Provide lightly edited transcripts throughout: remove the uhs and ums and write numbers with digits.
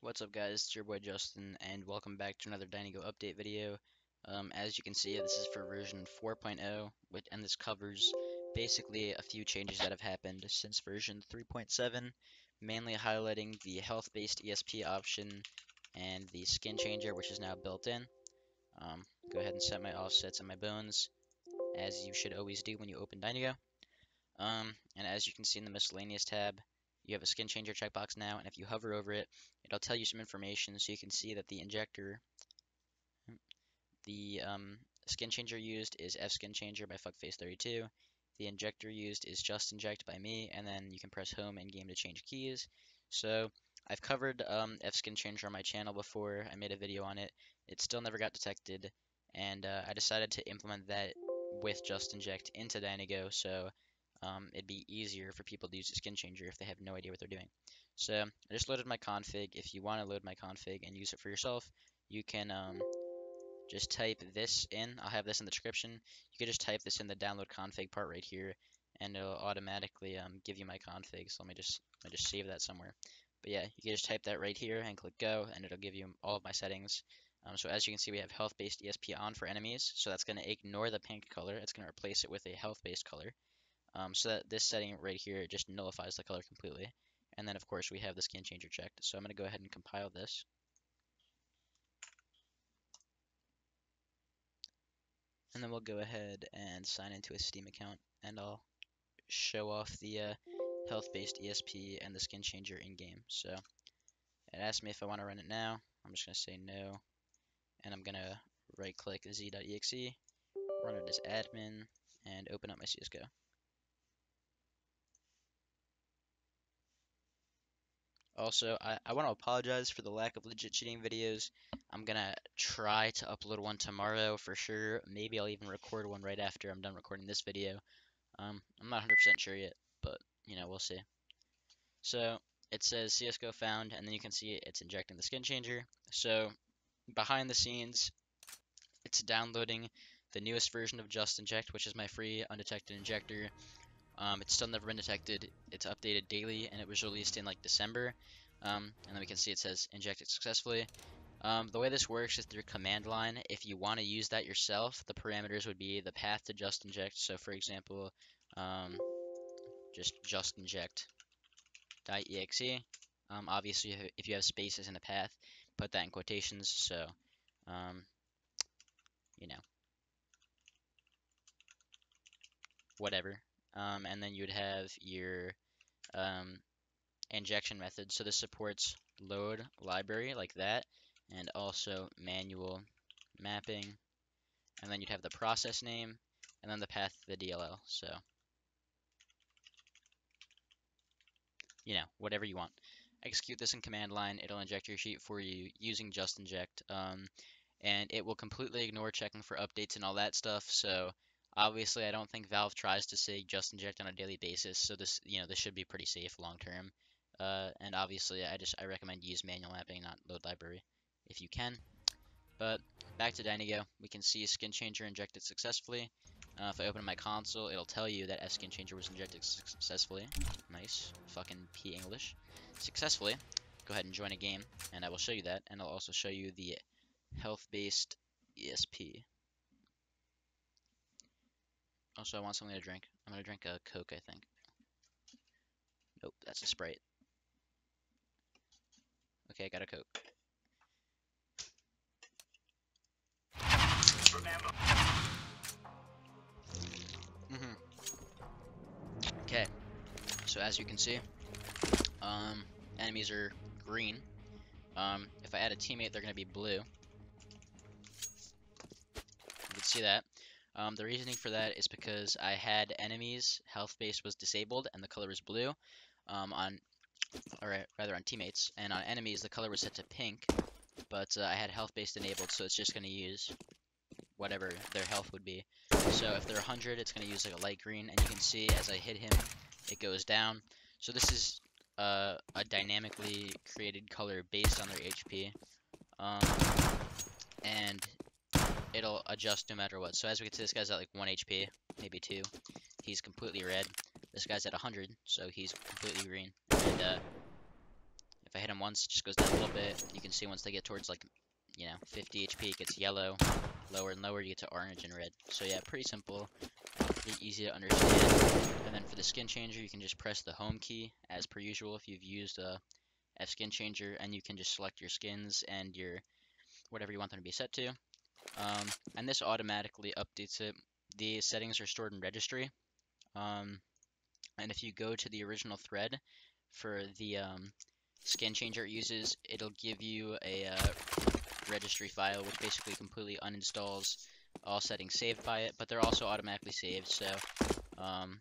What's up guys, it's your boy Justin, and welcome back to another Dynamo update video. As you can see, this is for version 4.0, and this covers basically a few changes that have happened since version 3.7, mainly highlighting the health-based ESP option and the skin changer, which is now built in. Go ahead and set my offsets and my bones, as you should always do when you open Dynamo. And as you can see in the miscellaneous tab, you have a skin changer checkbox now, and if you hover over it, it'll tell you some information. So you can see that the injector, the skin changer used is F Skin Changer by Fuckface32. The injector used is Just Inject by me, and then you can press home in game to change keys. So I've covered F Skin Changer on my channel before. I made a video on it. It still never got detected, and I decided to implement that with Just Inject into Dynago, so it'd be easier for people to use the skin changer if they have no idea what they're doing. So I just loaded my config. If you want to load my config and use it for yourself, you can just type this in. I'll have this in the description. You can just type this in the download config part right here, and it'll automatically give you my config. So let me just save that somewhere. But yeah, you can just type that right here and click go, and it'll give you all of my settings. So as you can see, we have health-based ESP on for enemies, so that's going to ignore the pink color. It's going to replace it with a health-based color. So that this setting right here just nullifies the color completely. And then of course we have the skin changer checked. So I'm going to go ahead and compile this. And then we'll go ahead and sign into a Steam account, and I'll show off the health-based ESP and the skin changer in-game. So it asks me if I want to run it now. I'm just going to say no, and I'm going to right-click z.exe, run it as admin, and open up my CSGO. Also, I want to apologize for the lack of legit cheating videos. I'm gonna try to upload one tomorrow for sure. Maybe I'll even record one right after I'm done recording this video. I'm not 100% sure yet, but we'll see. So it says CSGO found, and then you can see it's injecting the skin changer. So behind the scenes, it's downloading the newest version of Just Inject, which is my free undetected injector. It's still never been detected. It's updated daily, and it was released in like December. And then we can see it says injected successfully. The way this works is through command line. If you want to use that yourself, the parameters would be the path to just inject. So for example, just inject.exe. Obviously, if you have spaces in the path, put that in quotations. So, um, you know, whatever. And then you would have your injection method. So this supports load library like that, and also manual mapping. And then you'd have the process name, and then the path to the DLL. So, whatever you want. Execute this in command line. It'll inject your sheet for you using just inject. And it will completely ignore checking for updates and all that stuff. So obviously, I don't think Valve tries to say just inject on a daily basis. So this should be pretty safe long term. And obviously, I recommend use manual mapping, not load library, if you can. But back to Dynago, we can see skin changer injected successfully. If I open my console, it'll tell you that skin changer was injected successfully. Nice, fucking P English. Successfully. Go ahead and join a game, and I will show you that, and I'll also show you the health-based ESP. Also, I want something to drink. I'm gonna drink a Coke, I think. Nope, that's a Sprite. Okay, I got a Coke. Okay, so as you can see, enemies are green. If I add a teammate, they're gonna be blue. You can see that. The reasoning for that is because I had enemies, health base was disabled, and the color was blue. On teammates, and on enemies, the color was set to pink, but I had health based enabled, so it's just gonna use whatever their health would be. So if they're 100, it's gonna use like a light green, and you can see as I hit him, it goes down. So this is a dynamically created color based on their HP, and it'll adjust no matter what. So as we can see, this guy's at like 1 HP, maybe 2. He's completely red. This guy's at 100, so he's completely green. And If I hit them once, it just goes down a little bit. You can see once they get towards like, 50 HP, it gets yellow. Lower and lower, you get to orange and red. So yeah, pretty simple, pretty easy to understand. And then for the skin changer, you can just press the home key as per usual if you've used F skin changer, and you can just select your skins and your whatever you want them to be set to. And this automatically updates it. The settings are stored in registry. And if you go to the original thread for the skin changer it uses, it'll give you a registry file which basically completely uninstalls all settings saved by it, but they're also automatically saved. So um,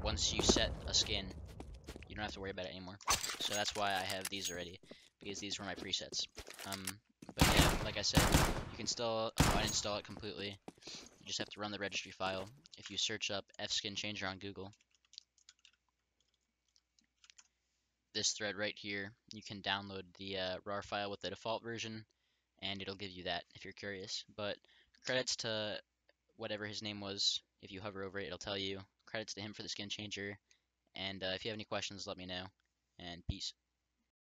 once you set a skin, you don't have to worry about it anymore. So that's why I have these already, because these were my presets. But yeah, like I said, you can still uninstall it completely. You just have to run the registry file. If you search up F-Skin Changer on Google, this thread right here, you can download the RAR file with the default version, and it'll give you that if you're curious. But credits to whatever his name was. If you hover over it, it'll tell you. Credits to him for the skin changer. And if you have any questions, let me know. And peace.